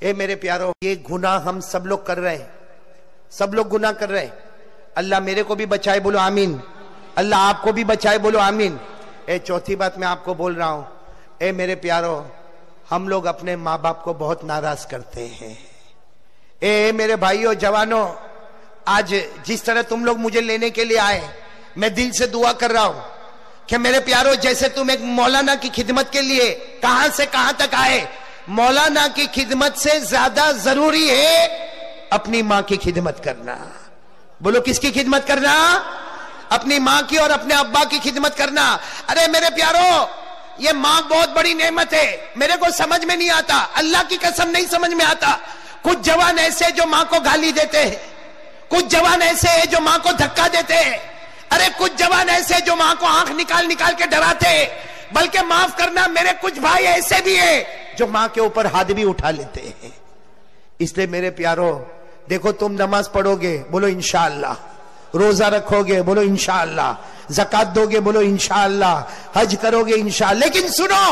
اے میرے پیارو، یہ گناہ ہم سب لوگ کر رہے ہیں، سب لوگ گناہ کر رہے ہیں۔ اللہ میرے کو بھی بچائے، بولو آمین۔ اللہ آپ کو بھی بچائے، بولو آمین۔ اے چوتھی بات میں آپ کو بول رہا ہوں، اے میرے پیارو، ہم لوگ اپنے ماں باپ کو بہت ناراض کرتے ہیں۔ اے میرے بھائیو جوانوں، آج جس طرح تم لوگ مجھے لینے کے لیے آئے، میں دل سے دعا کر رہا ہوں کہ میرے پیارو، جیسے تم ایک مولانا کی خدمت کے لیے کہاں سے کہاں تک آئے، مولانا کی خدمت سے زیادہ ضروری ہے اپنی ماں کی خدمت کرنا۔ بولو کس کی خدمت کرنا؟ اپنی ماں کی اور اپنے ابا کی خدمت کرنا۔ ارے میرے پیارو، یہ ماں بہت بڑی نعمت ہے، میرے کو سمجھ میں نہیں آتا، اللہ کی قسم نہیں سمجھ میں آتا۔ کچھ جوان ایسے جو ماں کو گالی دیتے ہیں، کچھ جوان ایسے ہیں جو ماں کو دھکا دیتے ہیں، ارے کچھ جوان ایسے جو ماں کو آنکھ نکال نکال کے ڈراتے ہیں، بلکہ معاف کرنا میرے کچھ بھائی ایسے بھی ہیں جو ماں کے اوپر ہاتھ بھی اٹھا لیتے ہیں۔ اس لئے میرے پیارو، دیکھو تم نماز پڑھو گے، بولو انشاءاللہ، روزہ رکھو گے، بولو انشاءاللہ، زکات دو گے، بولو انشاءاللہ، حج کرو گے انشاءاللہ، لیکن سنو،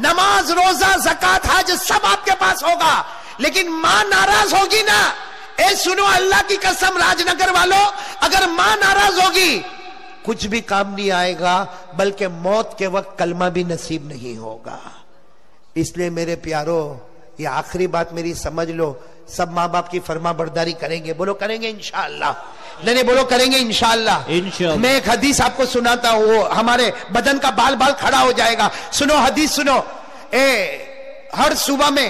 نماز، روزہ، زکات، حج سب آپ کے پاس ہوگا، لیکن ماں ناراض ہوگی نا۔ اے سنو، اللہ کی قسم راج نگر والوں، اگر ماں ناراض ہوگی کچھ بھی کام نہیں آئے گا، بلکہ موت کے وقت کلمہ بھی نصیب نہیں ہوگا۔ اس لئے میرے پیارو، یہ آخری بات میری سمجھ لو، سب ماں باپ کی فرما برداری کریں گے، بولو کریں گے انشاءاللہ، نہیں بولو کریں گے انشاءاللہ۔ میں ایک حدیث آپ کو سناتا ہوں، وہ ہمارے بدن کا بال بال کھڑا ہو جائے گا۔ سنو حدیث سنو۔ ہر صبح میں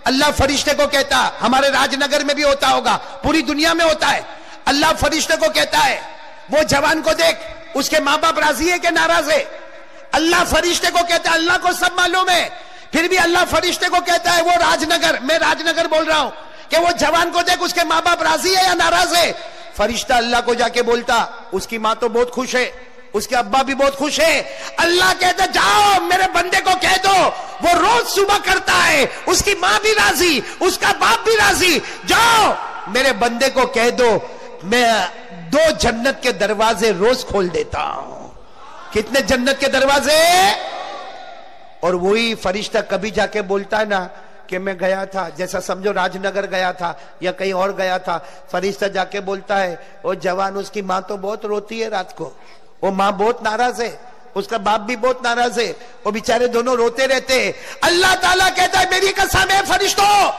اللہ فرشتے کو کہتا، ہمارے راج نگر میں بھی ہوتا ہوگا، پوری دنیا میں ہوتا ہے، اللہ فرشتے کو کہتا ہے، وہ جوان کو دیکھ، اس کے ماں باپ راضی ہے کہ ناراض ہے؟ اللہ فرشتے کو کہتا ہے، اللہ کو سب معلوم ہے، پھر بھی اللہ فرشتے کو کہتا ہے، وہ راج نگر، میں راج نگر بول رہا ہوں، کہ وہ جوان کو دیکھ، اس کے ماں باپ راضی ہے یا ناراض ہے؟ فرشتہ اللہ کو جا کے بولتا، اس کی ماں تو بہت خوش ہے، اس کے ابا بھی بہت خوش ہے۔ اللہ کہتا، جاؤ میرے بندے کو کہہ دو، وہ روز صبح کرتا ہے، اس کی ماں بھی راضی، اس کا باپ بھی راضی، جاؤ میرے بندے کو کہہ دو، میں 2 جنت کے دروازے روز کھول دیتا ہوں۔ کتنے جنت کے دروازے؟ اور وہی فرشتہ کبھی جا کے بولتا ہے نا کہ میں گیا تھا، جیسا سمجھو راج نگر گیا تھا یا کہیں اور گیا تھا، فرشتہ جا کے بولتا ہے، وہ جوان، اس کی ماں تو بہت روتی ہے رات کو، وہ ماں بہت ناراض ہے، اس کا باپ بھی بہت ناراض ہے، وہ بیچارے دونوں روتے رہتے ہیں۔ اللہ تعالیٰ کہتا ہے، میری قسم ہے فرشتوں،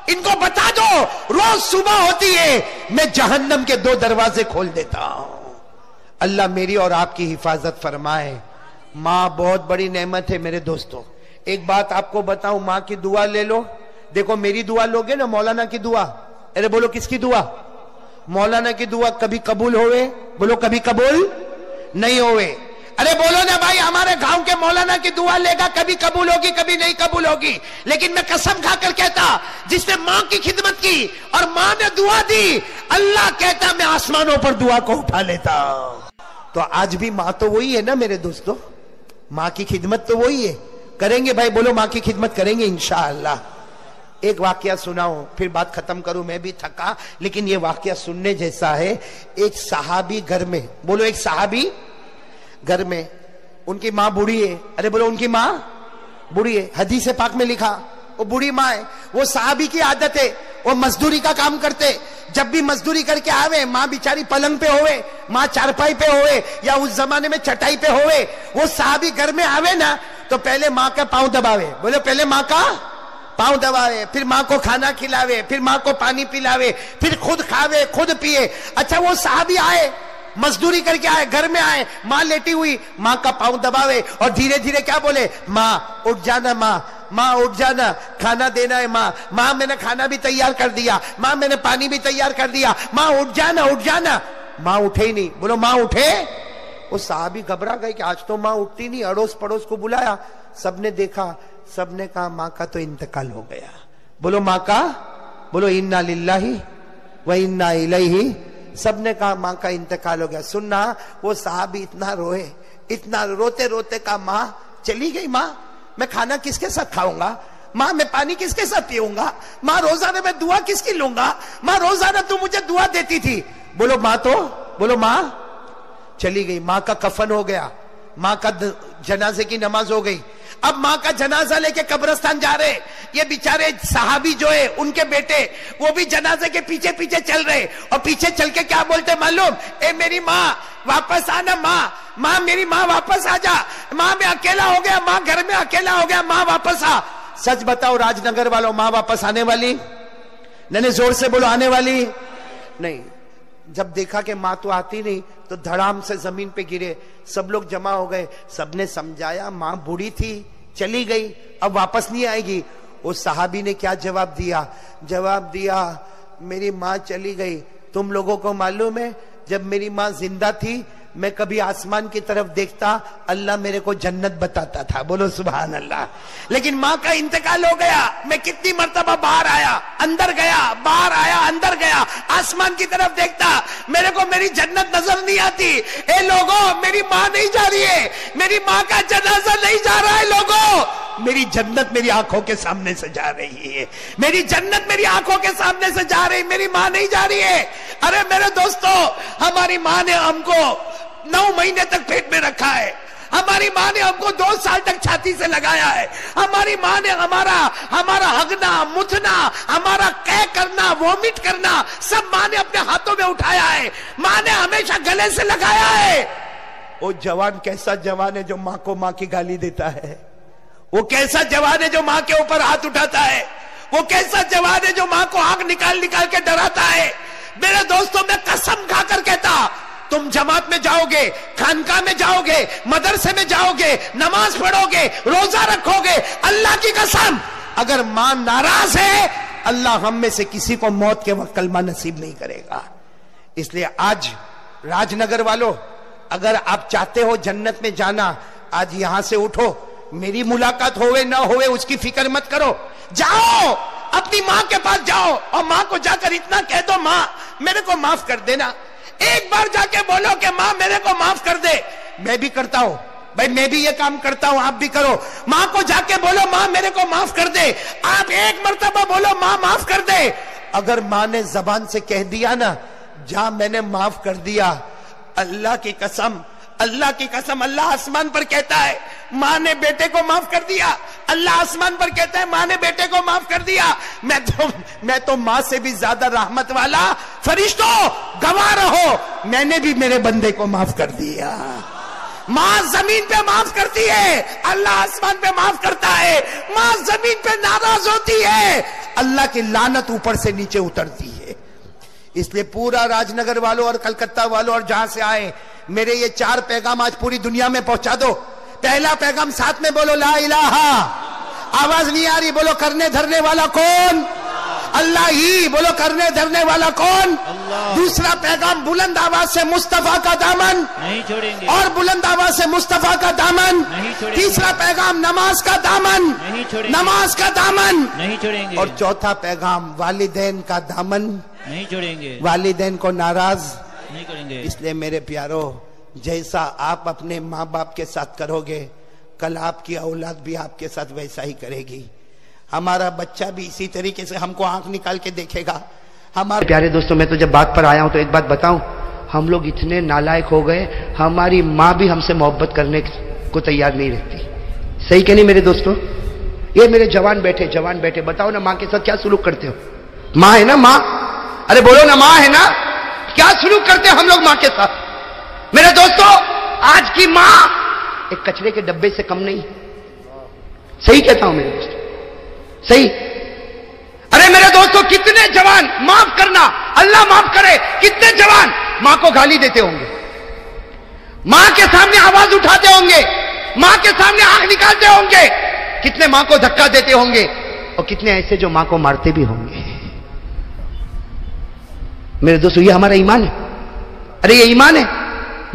ان کو بتا دو، روز صبح ہوتی ہے میں جہنم کے 2 دروازے کھول دیتا ہوں۔ اللہ میری اور آپ کی حفاظت فرمائے۔ ماں بہت بڑی نعمت ہے میرے دوستوں۔ ایک بات آپ کو بتاؤں، ماں کی دعا لے لو، دیکھو میری دعا لوگے نا، مولانا کی دعا، ارے بولو کس کی دعا؟ مولانا کی دعا کبھی قبول ہوئے؟ بولو کبھی قبول نہیں ہوئے۔ ارے بولو نا بھائی، ہمارے گاؤں کے مولانا کی دعا لے گا، کبھی قبول ہوگی کبھی نہیں قبول ہوگی، لیکن میں قسم کھا کر کہتا، جس نے ماں کی خدمت کی اور ماں نے دعا دی، اللہ کہتا میں آسمانوں پر دعا کو اٹھا لیتا۔ تو آج بھی ماں تو وہی ہے نا میرے دوستو، ماں کی خدمت تو وہی ہے، کریں گے بھائی، بولو ماں کی خدمت کریں گے انشاءاللہ۔ ایک واقعہ سناؤں پھر بات ختم کروں، میں بھی تھکا، لیکن یہ واقعہ سننے جیسا ہے۔ ایک صحابی گھر میں، بولو ایک صحابی گھر میں، ان کی ماں بوڑھی ہے، ارے بولو ان کی ماں بوڑھی ہے، حدیث پاک میں لکھا وہ بوڑھی ماں ہے۔ وہ صحابی کی عادت ہے، وہ مزدوری کا کام کرتے، جب بھی مزدوری کر کے آوے، ماں بیچاری پلنگ پہ ہوئے، ماں چارپائی پہ ہوئے، یا اس زمانے میں چٹائی پہ ہوئے، وہ صحابی گھر میں آوے نا تو پہلے ماں کا پاؤں دباوے، بولے پہلے ماں کا پاؤں دباوے، پھر ماں کو کھانا کھلاوے، پھر ماں کو پانی پلاوے، پھر خود کھاوے خود پیے۔ اچھا وہ صحابی آئے، مزدوری کر کے آئے، گھر میں آئے، ماں لیٹی ہوئی، ماں کا پاؤں دباوے اور دھیرے دھیرے کیا بولے، ماں اٹھ جانا، ماں اٹھ جانا، کھانا دینا ہے، ماں میں نے کھانا بھی تیار کر دیا، ماں میں نے پانی بھی تیار کر دیا، ماں اٹھ جانا۔ ماں اٹھے ہی نہیں، بولو ماں اٹھے۔ وہ صحابی گھبرا گئے کہ آج تو ماں اٹھتی نہیں، اڑوس پڑوس کو بلایا، سب نے دیکھا، سب نے کہا ماں کا تو انتقال ہو گیا۔ بولو ماں کا، بولو انا للہ و انا الیہ، سب نے کہا ماں کا انتقال ہو گیا۔ سننا، وہ صحابی اتنا روئے، اتنا روتے روتے کہا ماں چلی گئی، ماں میں کھانا کس کے ساتھ کھاؤں گا، ماں میں پانی کس کے ساتھ پیوں گا، ماں روزانہ میں دعا کس کی لوں گا، ماں روزانہ تو مجھے دعا دیتی تھی۔ بولو ماں تو، بولو ماں چلی گئی۔ ماں کا کفن ہو گیا، ماں کا جنازے کی نماز ہو گئی۔ اب ماں کا جنازہ لے کے قبرستان جا رہے، یہ بیچارے صحابی جو ہے ان کے بیٹے وہ بھی جنازے کے پیچھے پیچھے چل رہے، اور پیچھے چل کے کیا بولتے معلوم؟ اے میری ماں واپس آنا، ماں میری ماں واپس آ جا، ماں میں اکیلا ہو گیا، ماں گھر میں اکیلا ہو گیا، ماں واپس آ۔ سچ بتاؤ راج نگر والوں، ماں واپس آنے والی؟ نہیں، زور سے بولو، آنے والی نہیں۔ جب دیکھا کہ ماں تو آتی نہیں تو دھڑام سے زمین پہ گرے، سب لوگ جمع ہو گئے، سب نے سمجھایا ماں بوڑھی تھی چلی گئی اب واپس نہیں آئے گی۔ اس صحابی نے کیا جواب دیا؟ جواب دیا میری ماں چلی گئی، تم لوگوں کو معلوم ہے جب میری ماں زندہ تھی میں کبھی آسمان کی طرف دیکھتا اللہ میرے کو جنت بتاتا تھا، بولو سبحان اللہ۔ لیکن ماں کا انتقال ہو گیا، میں کتنی مرتبہ باہر آیا اندر گیا، باہر آیا اندر گیا، آسمان کی طرف دیکھتا میرے کو میری جنت نظر نہیں آتی۔ اے لوگوں میری ماں نہیں جا رہی ہے، میری ماں کا جنازہ نہیں جا رہا ہے، لوگوں میری جنت میری آنکھوں کے سامنے سے جا رہی ہے، میری جنت میری آنکھوں کے سامنے سے جا رہی، میری ماں نہیں جا رہی ہے۔ ارے میرے دوستو، ہماری ماں نے ہم کو 9 مہینے تک پیٹ میں رکھا ہے، ہماری ماں نے ہم کو 2 سال تک چھاتی سے لگایا ہے، ہماری ماں نے ہمارا ہگنا متنا، ہمارا قے کرنا وومٹ کرنا سب ماں نے اپنے ہاتھوں میں اٹھایا ہے، ماں نے ہمیشہ گلے سے لگایا ہے۔ وہ جوان کیسا جوان ہے جو ماں کو ماں کی گالی دیتا ہے؟ وہ کیسا جوان ہے جو ماں کے اوپر ہاتھ اٹھاتا ہے؟ وہ کیسا جوان ہے جو ماں کو آنکھ نکال نکال کے ڈراتا ہے؟ میرے دوستوں میں قسم کھا کر کہتا، تم جماعت میں جاؤ گے، خانقاہ میں جاؤ گے، مدرسے میں جاؤ گے، نماز پڑھو گے، روزہ رکھو گے، اللہ کی قسم اگر ماں ناراض ہے اللہ ہم میں سے کسی کو موت کے وقت کلمہ نصیب نہیں کرے گا۔ اس لیے آج راج نگر والوں، اگر آپ چاہتے ہو جنت میں جانا، آج یہاں سے اٹھو، میری ملاقات ہوئے نہ ہوئے اس کی فکر مت کرو، جاؤ اپنی ماں کے پاس جاؤ اور ماں کو جا کر اتنا کہہ دو ماں میرے کو معاف کر دینا، ایک بار جا کے بولو کہ ماں میرے کو معاف کر دے۔ میں بھی کرتا ہوں بھائی، میں بھی یہ کام کرتا ہوں، آپ بھی کرو، ماں کو جا کے بولو ماں میرے کو معاف کر دے، آپ ایک مرتبہ بولو ماں معاف کر دے۔ اگر ماں نے زبان سے کہہ دیا نا جا میں نے معاف کر دیا، اللہ کی قسم اللہ آسمان پر کہتا ہے ماں نے بیٹے کو معاف کر دیا، اللہ آسمان پر کہتا ہے ماں نے بیٹے کو معاف کر دیا، میں تو ماں سے بھی زیادہ رحمت والا، فرشتوں گواہ رہو میں نے بھی میرے بندے کو معاف کر دیا۔ ماں زمین پہ معاف کرتی ہے، اللہ آسمان پہ معاف کرتا ہے، ماں زمین پہ ناراض ہوتی ہے، اللہ کی لعنت اوپر سے نیچے اترتی ہے۔ اس لیے پورا راج نگر والوں اور کلکتہ والوں اور جہاں سے آئے میرے یہ 4 پیغام آج پوری دنیا میں پہنچا دو۔ پہلا پیغام ساتھ میں بولو لا الہ، آواز نہیں آ رہی، بولو کرنے دھرنے والا کون؟ اللہ ہی، بولو کرنے دھرنے والا کون؟ اللہ۔ دوسرا پیغام بلند آواز سے مصطفیٰ کا دامن نہیں چھوڑیں گے، اور بلند آواز سے مصطفیٰ کا دامن نہیں چھوڑیں گے۔ تیسرا پیغام نماز کا دامن نہیں چھوڑیں گے، نماز کا دامن نہیں چھوڑیں گے، اور چوتھا پیغام والدین کا دامن نہیں چھوڑیں گے، والدین کو ناراض نہیں کریں گے۔ اس لیے میرے پیارو، جیسا آپ اپنے ماں باپ کے ساتھ کرو گے کل آپ کی اولاد بھی آپ کے ساتھ ویسا ہی کرے گی، ہمارا بچہ بھی اسی طریقے سے ہم کو آنکھ نکال کے دیکھے گا۔ ہمارے پیارے دوستوں، میں تو جب بات پر آیا ہوں تو ایک بات بتاؤں، ہم لوگ اتنے نالائق ہو گئے، ہماری ماں بھی ہم سے محبت کرنے کو تیار نہیں رہتی۔ صحیح کہ نہیں میرے دوستوں؟ یہ میرے جوان بیٹھے بتاؤ نا ماں کے ساتھ کیا سلوک کرتے ہو؟ ماں ہے نا ماں، ارے بولو نا ماں ہے نا، کیا سلوک کرتے ہم لوگ ماں کے ساتھ؟ میرے دوستو آج کی ماں ایک کچرے کے ڈبے سے کم نہیں، صحیح کہتا ہوں میرے دوستو، صحیح۔ ارے میرے دوستو کتنے جوان، معاف کرنا اللہ معاف کرے، کتنے جوان ماں کو گالی دیتے ہوں گے، ماں کے سامنے آواز اٹھاتے ہوں گے، ماں کے سامنے آنکھ نکالتے ہوں گے، کتنے ماں کو دھکا دیتے ہوں گے، اور کتنے ایسے جو ماں کو مارتے بھی ہوں گے۔ میرے دوستو یہ ہمارا ایمان ہے، ارے یہ ایمان ہے؟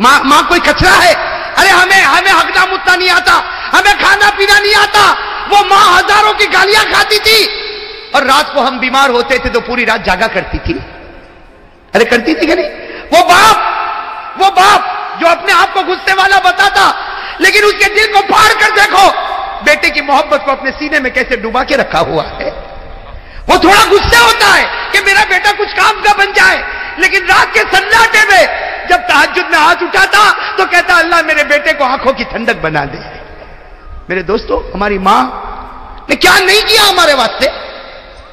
ماں کوئی کچرا ہے؟ ارے ہمیں ہگنا متنا نہیں آتا، ہمیں کھانا پینا نہیں آتا، وہ ماں ہزاروں کی گالیاں کھاتی تھی، اور رات کو ہم بیمار ہوتے تھے تو پوری رات جاگا کرتی تھی، ارے کرتی تھی کہ نہیں؟ وہ باپ جو اپنے آپ کو غصے والا بتاتا، لیکن اس کے دل کو پھاڑ کر دیکھو بیٹے کی محبت کو اپنے سینے میں کیسے ڈبا کے رکھا ہوا ہے۔ وہ تھوڑا غصے ہوتا ہے کہ میرا بیٹا کچھ کام کا بن جائے، لیکن رات کے سناٹے میں جب تہجد میں ہاتھ اٹھاتا تو کہتا اللہ میرے بیٹے کو آنکھوں کی ٹھنڈک بنا دے۔ میرے دوستو ہماری ماں نے کیا نہیں کیا ہمارے واسطے،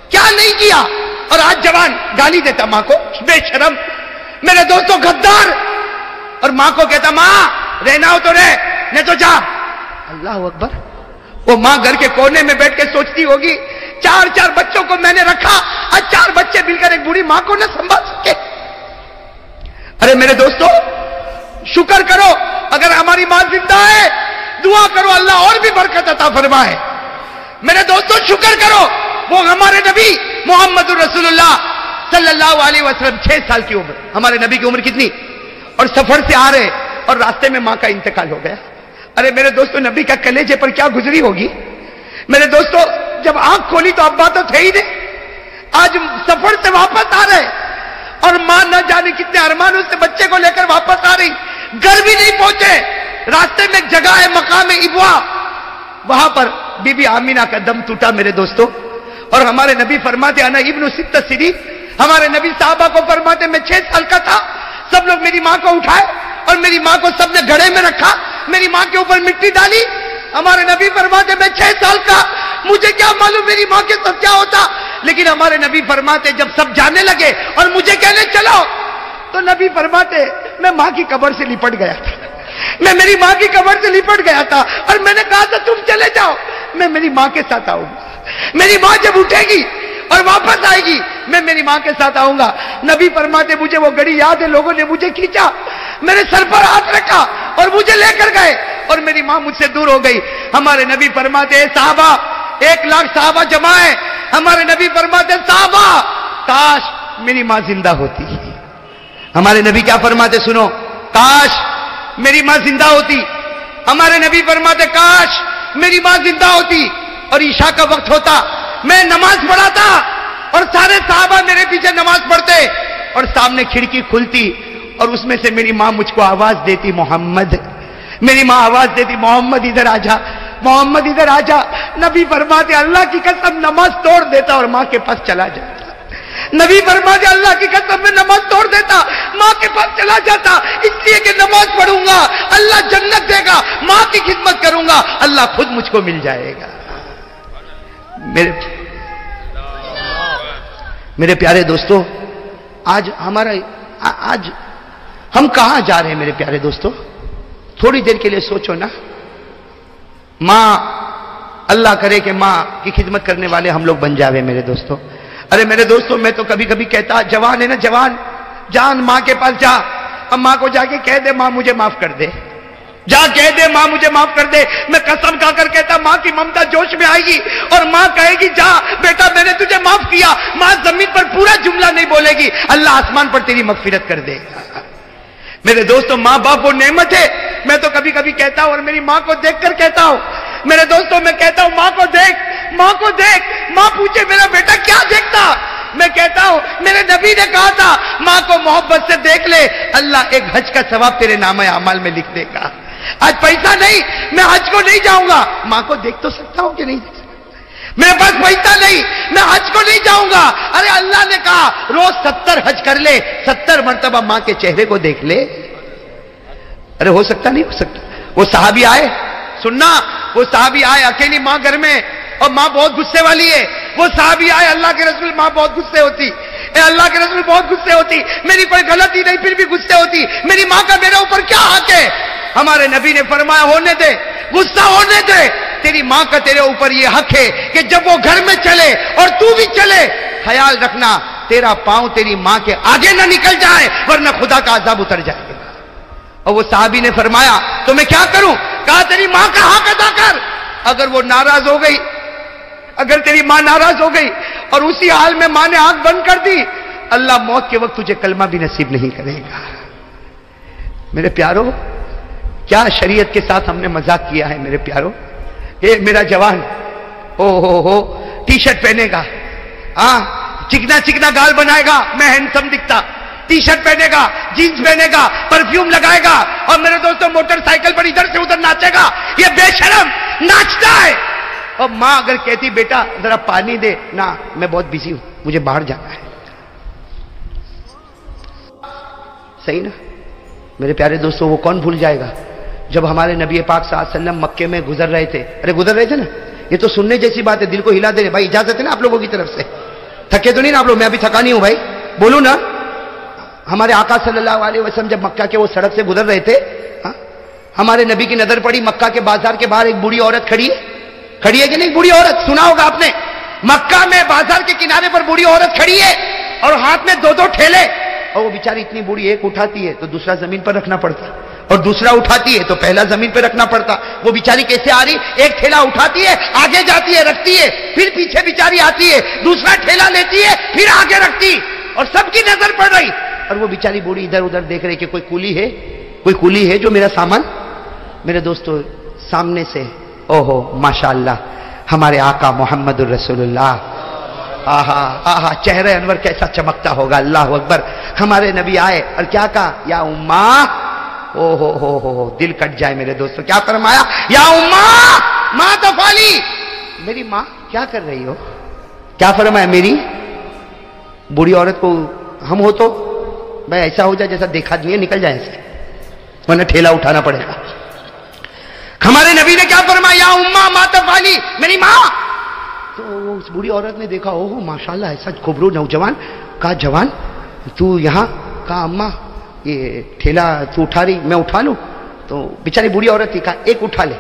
کیا نہیں کیا، اور آج جوان گالی دیتا ماں کو، بے شرم میرے دوستو، غدار، اور ماں کو کہتا ماں رہنا ہو تو رہ، نہیں تو جا۔ اللہ اکبر۔ وہ ماں گھر کے کونے میں بیٹھ کے سوچتی ہوگی 4 بچوں کو میں نے رکھا، آج 4 بچے مل کر ایک بوڑھی ماں کو نہ سنبھال سکے۔ ارے میرے دوستو شکر کرو اگر ہماری ماں زندہ ہے، دعا کرو اللہ اور بھی برکت عطا فرمائے۔ میرے دوستو شکر کرو، وہ ہمارے نبی محمد رسول اللہ صلی اللہ علیہ وسلم 6 سال کی عمر، ہمارے نبی کی عمر کتنی، اور سفر سے آ رہے اور راستے میں ماں کا انتقال ہو گیا۔ ارے میرے دوستو نبی کا کلیجے پر کیا گزری ہوگی۔ میرے دوستو جب آنکھ کھولی تو ابا تو تھے ہی نہیں، آج سفر سے واپس آ رہے اور ماں نہ جانے کتنے ارمانوں سے بچے کو لے کر واپس آ رہی، گھر بھی نہیں پہنچے، راستے میں ایک جگہ ہے مقام ابوا، وہاں پر بی بی آمینہ کا دم ٹوٹا میرے دوستو، اور ہمارے نبی فرماتے انا ابن 6 سنین، ہمارے نبی صحابہ کو فرماتے میں 6 سال کا تھا، سب لوگ میری ماں کو اٹھائے اور میری ماں کو سب نے گھڑے میں رکھا، میری ماں کے اوپر مٹی ڈالی، ہمارے نبی فرماتے میں 6 سال کا، مجھے کیا معلوم میری ماں کے ساتھ کیا ہوتا، لیکن ہمارے نبی فرماتے جب سب جانے لگے اور مجھے کہنے چلو، تو نبی فرماتے میں ماں کی قبر سے لپٹ گیا تھا، میں میری ماں کی قبر سے لپٹ گیا تھا، اور میں نے کہا تھا تم چلے جاؤ میں میری ماں کے ساتھ آؤں گا، میری ماں جب اٹھے گی اور واپس آئے گی میں میری ماں کے ساتھ آؤں گا۔ نبی فرماتے مجھے وہ گھڑی یاد ہے، لوگوں نے مجھے کھینچا، میرے سر پر ہاتھ رکھا اور مجھے لے کر گئے اور میری ماں مجھ سے دور ہو گئی۔ ہمارے نبی فرماتے اے صحابہ، 1 لاکھ صحابہ جمع ہے، ہمارے نبی فرماتے صحابہ کاش میری ماں زندہ ہوتی۔ ہمارے نبی کیا فرماتے سنو، کاش میری ماں زندہ ہوتی۔ ہمارے نبی فرماتے کاش میری ماں زندہ ہوتی اور عشاء کا وقت ہوتا، میں نماز پڑھاتا اور سارے صحابہ میرے پیچھے نماز پڑھتے اور سامنے کھڑکی کھلتی اور اس میں سے میری ماں مجھ کو آواز دیتی محمد، میری ماں آواز دیتی محمد ادھر آ جا، محمد ادھر آ جا۔ نبی فرماتے اللہ کی قسم نماز توڑ دیتا اور ماں کے پاس چلا جاتا، نبی فرماتے اللہ کی قسم میں نماز توڑ دیتا، ماں کے پاس چلا جاتا، اس لیے کہ نماز پڑھوں گا اللہ جنت دے گا، ماں کی خدمت کروں گا اللہ خود مجھ کو مل جائے گا۔ میرے پیارے دوستو آج ہم کہاں جا رہے ہیں میرے پیارے دوستو، تھوڑی دیر کے لیے سوچو نا۔ ماں، اللہ کرے کہ ماں کی خدمت کرنے والے ہم لوگ بن جاوے میرے دوستو۔ ارے میرے دوستو میں تو کبھی کبھی کہتا، جوان ہے نا جوان، جان ماں کے پاس جا، اب ماں کو جا کے کہہ دے ماں مجھے معاف کر دے، جا کہہ دے ماں مجھے معاف کر دے۔ میں قسم کھا کر کہتا ماں کی ممتا جوش میں آئے گی اور ماں کہے گی جا بیٹا میں نے تجھے معاف کیا، ماں زمین پر پورا جملہ نہیں بولے گی، اللہ آسمان پر تیری مغفرت کر دے گا۔ میرے دوستو ماں باپ وہ نعمت ہے، میں تو کبھی کبھی کہتا ہوں اور میری ماں کو دیکھ کر کہتا ہوں، میرے دوستو میں کہتا ہوں ماں کو دیکھ، ماں کو دیکھ، ماں پوچھے میرا بیٹا کیا دیکھتا، میں کہتا ہوں میرے نبی نے کہا تھا ماں کو محبت سے دیکھ لے، اللہ ایک حج کا ثواب تیرے نامہ اعمال میں لکھ دے گا۔ آج پیسہ نہیں، میں حج کو نہیں جاؤں گا، ماں کو دیکھ تو سکتا ہوں کہ نہیں دیکھ سکتا، میرے پاس پیسہ نہیں میں حج کو نہیں جاؤں گا، ارے اللہ نے کہا روز 70 حج کر لے، 70 مرتبہ ماں کے چہرے کو دیکھ لے۔ ارے ہو سکتا نہیں ہو سکتا۔ وہ صحابی آئے، سننا، وہ صحابی آئے اکیلی ماں گھر میں اور ماں بہت غصے والی ہے، وہ صحابی آئے اللہ کے رسول، ماں بہت غصے ہوتی، اے اللہ کے رسول بہت غصے ہوتی، میری کوئی غلطی نہیں پھر بھی غصے ہوتی، میری ماں کا میرے اوپر کیا حق ہے؟ ہمارے نبی نے فرمایا ہونے دے، غصہ ہونے دے، تیری ماں کا تیرے اوپر یہ حق ہے کہ جب وہ گھر میں چلے اور تو بھی چلے، خیال رکھنا تیرا پاؤں تیری ماں کے آگے نہ نکل جائے ورنہ خدا کا عذاب اتر جائے گا۔ اور وہ صحابی نے فرمایا تو میں کیا کروں؟ کہا تیری ماں کا حق ادا کر، اگر وہ ناراض ہو گئی، اگر تیری ماں ناراض ہو گئی اور اسی حال میں ماں نے آنکھ بند کر دی، اللہ موت کے وقت تجھے کلمہ بھی نصیب نہیں کرے گا۔ میرے پیارو کیا شریعت کے ساتھ ہم نے مذاق کیا ہے میرے پیارو۔ اے میرا جوان، ہو ٹی شرٹ پہنے گا، ہاں چکنا چکنا گال بنائے گا، میں ہینڈسم دکھتا، ٹی شرٹ پہنے گا، جینس پہنے گا، پرفیوم لگائے گا اور میرے دوستوں موٹر سائیکل پر ادھر سے ادھر ناچے گا، یہ بے شرم ناچتا ہے۔ اور ماں اگر کہتی بیٹا ذرا پانی دے، نہ میں بہت بزی ہوں مجھے باہر جانا ہے، صحیح نا میرے پیارے دوستوں؟ وہ کون بھول جائے گا جب ہمارے نبی پاک صلی اللہ علیہ وسلم مکے میں گزر رہے تھے، گزر رہے تھے نا، یہ تو سننے جیسی بات ہے، دل کو ہلا دے رہے بھائی، اجازت ہے نا آپ لوگوں کی طرف سے؟ تھکے تو نہیں نا آپ لوگ؟ میں ابھی تھکا نہیں ہوں بھائی، بولو نا۔ ہمارے آقا صلی اللہ علیہ وسلم جب مکہ کے وہ سڑک سے گزر رہے تھے، ہمارے نبی کی نظر پڑی مکہ کے بازار کے باہر ایک بوڑھی عورت کھڑی ہے کہ نہیں؟ بوڑھی عورت سنا ہوگا آپ نے، مکہ میں بازار کے کنارے پر بوڑھی عورت کھڑی ہے اور ہاتھ میں 2 ٹھیلے، اور وہ بیچاری اتنی بوڑھی، ایک اٹھاتی ہے تو دوسرا زمین پر رکھنا پڑتا، اور دوسرا اٹھاتی ہے تو پہلا زمین پہ رکھنا پڑتا۔ وہ بیچاری کیسے آ رہی؟ ایک ٹھیلا اٹھاتی ہے، آگے جاتی ہے، رکھتی ہے، پھر پیچھے بیچاری آتی ہے، دوسرا ٹھیلا لیتی ہے، پھر آگے رکھتی، اور سب کی نظر پڑ رہی، اور وہ بیچاری بوڑھی ادھر ادھر دیکھ رہی کہ کوئی کولی ہے جو میرا سامان۔ میرے دوستو سامنے سے اوہو ماشاءاللہ ہمارے آقا محمد الرسول اللہ، آہا آہا چہرہ انور کیسا چمکتا ہوگا، اللہ اکبر۔ ہمارے نبی آئے اور کیا کہا؟ یا اماں، او ہو دل کٹ جائے میرے دوستو، کیا فرمایا؟ یا اماں ما تفعلی، میری ماں کیا کر رہی ہو؟ کیا فرمایا؟ میری بوڑھی عورت کو ہم ہو تو بھائی ایسا ہو جائے جیسا دیکھا نہیں ہے، نکل جائے سے، ورنہ ٹھیلا اٹھانا پڑے گا۔ ہمارے نبی نے کیا فرمایا؟ یا اماں ما تفعلی، میری ماں۔ تو اس بوڑھی عورت نے دیکھا، اوہ ماشاءاللہ ایسا خوبرو نوجوان، کہا جوان تو یہاں؟ کہا اماں یہ ٹھیلا تو اٹھا رہی، میں اٹھا لوں؟ تو بیچاری بوڑھی عورت تھی، کہا ایک اٹھا لے،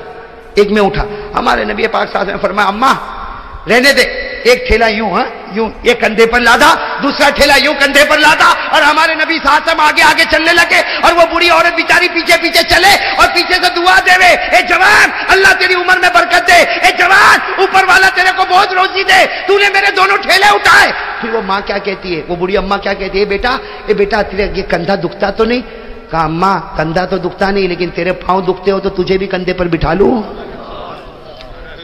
ایک میں اٹھا۔ ہمارے نبی پاک صلی اللہ علیہ وسلم نے فرمایا اماں رہنے دے، ایک ٹھیلا یوں یوں ایک کندھے پر لادا، دوسرا ٹھیلا یوں کندھے پر لادا، اور ہمارے نبی صلی اللہ علیہ وسلم آگے آگے چلنے لگے، اور وہ بوڑھی عورت بیچاری پیچھے پیچھے چلے اور پیچھے سے دعا دے رہے، اے جوان اللہ تیری عمر میں برکت دے، اے جوان اوپر والا تیرے کو بہت روزی دے، تو نے میرے دونوں ٹھیلے اٹھائے۔ پھر وہ ماں کیا کہتی ہے، وہ بوڑھی اماں کیا کہتی ہے؟ بیٹا تیرے یہ کندھا دکھتا تو نہیں؟ کہا اماں کندھا تو دکھتا نہیں، لیکن تیرے پاؤں دکھتے ہو تو تجھے بھی کندھے پر بٹھا لوں،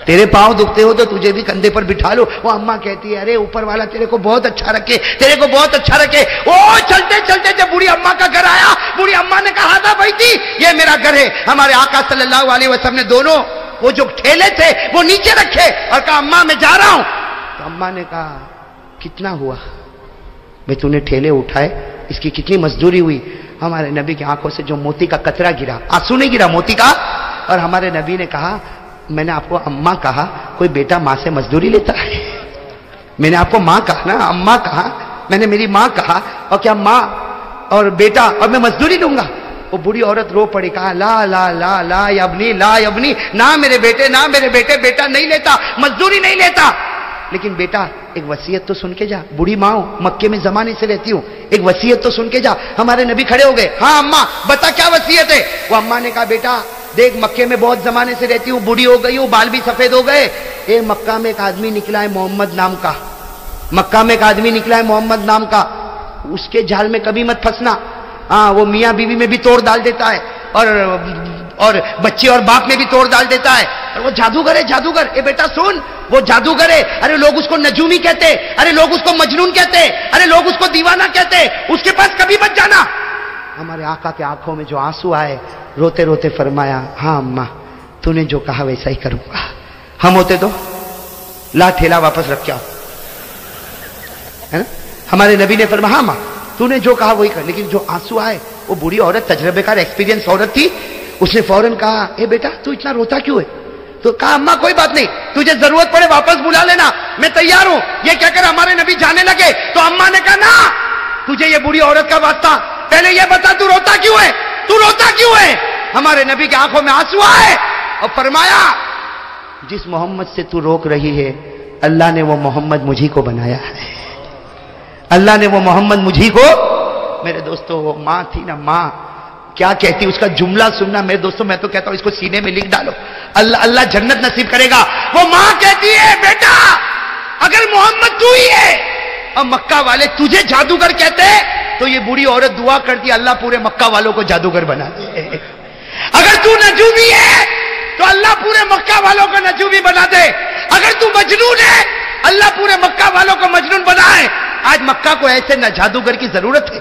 تیرے پاؤں دکھتے ہو تو تجھے بھی کندھے پر بٹھا لو۔ وہ اماں کہتی ہے ارے اوپر والا تیرے کو بہت اچھا رکھے، تیرے کو بہت اچھا رکھے۔ وہ چلتے چلتے جب بوڑھی اماں کا گھر آیا، بوڑھی اماں نے کہا تھا بھائی تھی یہ میرا گھر ہے۔ ہمارے آقا صلی اللہ علیہ وسلم نے دونوں وہ جو ٹھیلے تھے وہ نیچے رکھے اور کہا اماں میں جا رہا ہوں۔ تو اماں نے کہا کتنا ہوا بھائی تو نے ٹھیلے اٹھائے، اس کی کتنی مزدوری ہوئی؟ ہمارے نبی کی آنکھوں سے جو موتی کا قطرہ گرا، آنسو نہیں گرا موتی کا، اور ہمارے نبی نے کہا میں نے آپ کو اماں کہا، کوئی بیٹا ماں سے مزدوری لیتا ہے؟ میں نے آپ کو ماں کہا نا، اماں کہا، میں نے میری ماں کہا، اور کیا ماں اور بیٹا اور میں مزدوری لوں گا؟ وہ بوڑھی عورت رو پڑی، کہا لا لا لا لا یا ابنی، لا یا ابنی، نہ میرے بیٹے، نہ میرے بیٹے، بیٹا نہیں لیتا، مزدوری نہیں لیتا، لیکن بیٹا ایک وصیت تو سن کے جا، بوڑھی ماں ہوں، مکے میں زمانے سے رہتی ہوں، ایک وصیت تو سن کے جا۔ ہمارے نبی کھڑے ہو گئے، ہاں اماں بتا کیا وصیت ہے؟ وہ اماں نے کہا بیٹا دیکھ مکے میں بہت زمانے سے رہتی ہوں، بوڑھی ہو گئی ہوں، بال بھی سفید ہو گئے، مکہ میں ایک آدمی نکلا ہے محمد نام کا، مکہ میں ایک آدمی نکلا ہے محمد نام کا، اس کے جال میں کبھی مت پھنسنا، ہاں وہ میاں بیوی میں بھی توڑ ڈال دیتا ہے، اور بچے اور باپ میں بھی توڑ ڈال دیتا ہے، اور وہ جادوگر ہے، جادوگر۔ بیٹا سن، وہ جادوگر ہے، ارے لوگ اس کو نجومی کہتے، ارے لوگ اس کو مجنون کہتے، ارے لوگ اس کو دیوانہ کہتے، اس کے پاس کبھی مت جانا۔ ہمارے آقا کے آنکھوں میں جو آنسو آئے، روتے روتے فرمایا ہاں اماں تو نے جو کہا ویسا ہی کروں گا۔ ہم ہوتے تو لا ٹھیلا واپس رکھ کے آؤ، ہے نا؟ ہمارے نبی نے فرمایا ہاں ماں تو نے جو کہا وہی کر، لیکن جو آنسو آئے، وہ بوڑھی عورت تجربے کار ایکسپیرینس عورت تھی، اس نے فوراً کہا اے بیٹا تو اتنا روتا کیوں ہے؟ تو کہا اماں کوئی بات نہیں، تجھے ضرورت پڑے واپس بلا لینا، میں تیار ہوں۔ یہ کہہ کر ہمارے نبی جانے لگے تو اماں نے کہا نا تجھے یہ بوڑھی عورت کا واسطہ، پہلے یہ بتا تو روتا کیوں ہے، تو روتا کیوں ہے؟ ہمارے نبی کی آنکھوں میں آنسو آئے اور فرمایا جس محمد سے تو روک رہی ہے اللہ نے وہ محمد مجھی کو بنایا ہے، اللہ نے وہ محمد مجھی کو۔ میرے دوستو وہ ماں تھی نا، ماں کیا کہتی، اس کا جملہ سننا میرے دوستو، میں تو کہتا ہوں اس کو سینے میں لکھ ڈالو، اللہ جنت نصیب کرے گا۔ وہ ماں کہتی ہے بیٹا اگر محمد تو ہی ہے اور مکہ والے تجھے جادوگر کہتے تو یہ بوڑھی عورت دعا کرتی اللہ پورے مکہ والوں کو جادوگر بنا دے، اگر تو نجومی ہے تو اللہ پورے مکہ والوں کو نجومی بنا دے، اگر تو مجنون ہے اللہ پورے مکہ والوں کو مجنون بنائے۔ آج مکہ کو ایسے نہ جادوگر کی ضرورت ہے،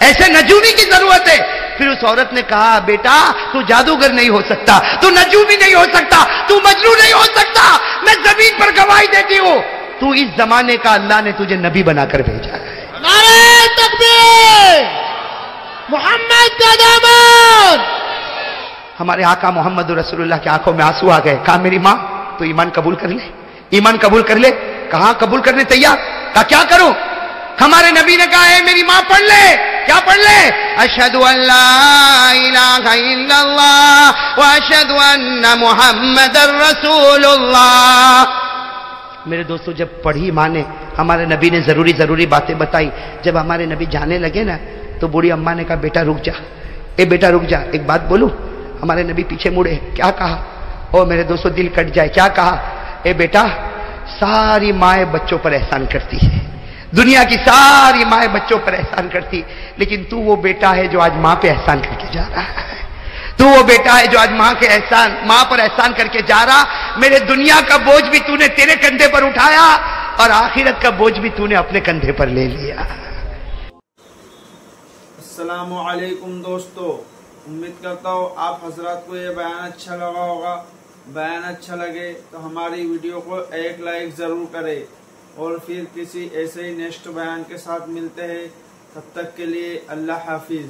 ایسے نجومی کی ضرورت ہے۔ پھر اس عورت نے کہا بیٹا تو جادوگر نہیں ہو سکتا، تو نجومی نہیں ہو سکتا، تو مجنون نہیں ہو سکتا، میں زمین پر گواہی دیتی ہوں تو اس زمانے کا اللہ نے تجھے نبی بنا کر بھیجا ہے۔ نعرہ تکبیر، محمد کا دامن۔ ہمارے آقا محمد رسول اللہ کی آنکھوں میں آنسو آ گئے. کہا میری ماں تو ایمان قبول کر لے, ایمان قبول کر لے. کہا قبول کرنے تیار. کہا کیا کروں؟ ہمارے نبی نے کہا ہے میری ماں پڑھ لے. کیا پڑھ لے؟ اشہد ان لا الہ الا اللہ واشہد ان محمد رسول اللہ. میرے دوستو جب پڑھی ماں نے, ہمارے نبی نے ضروری باتیں بتائی. جب ہمارے نبی جانے لگے نا تو بوڑھی اماں نے کہا بیٹا رک جا, اے بیٹا رک جا, ایک بات بولوں. ہمارے نبی پیچھے مڑے. کیا کہا؟ او میرے دوستو دل کٹ جائے. کیا کہا؟ اے بیٹا ساری مائیں بچوں پر احسان کرتی ہے, دنیا کی ساری مائیں بچوں پر احسان کرتی, لیکن تو وہ بیٹا ہے جو آج ماں پہ احسان کر کے جا رہا ہے. تو وہ بیٹا ہے جو آج ماں پر احسان کر کے جا رہا. میرے دنیا کا بوجھ بھی تو نے تیرے کندھے پر اٹھایا اور آخرت کا بوجھ بھی تو نے اپنے کندھے پر لے لیا. السلام علیکم دوستو, امید کرتا ہوں آپ حضرات کو یہ بیان اچھا لگا ہوگا. بیان اچھا لگے تو ہماری ویڈیو کو ایک لائک ضرور کرے, اور پھر کسی ایسے ہی نیکسٹ بیان کے ساتھ ملتے ہیں. تب تک کے لیے اللہ حافظ.